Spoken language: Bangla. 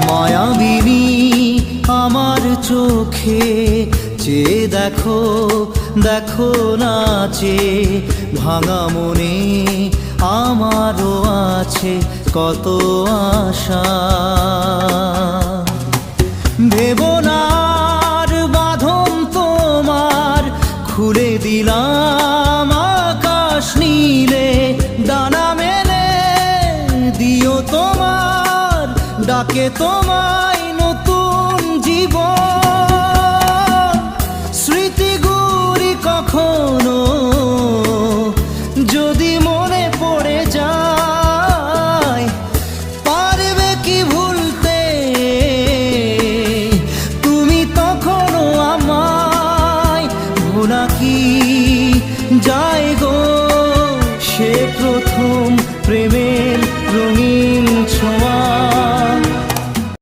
মায়াবিনী আমার চোখে চেয়ে দেখো, দেখো নাচে ভাঙা মনে আমারও আছে কত আশা। ভেবনার বাঁধন তোমার খুলে দিলাম আকাশ নীলে, ডানা মেলে দিও তোমার ডাকে তোমায় নতুন জীবন।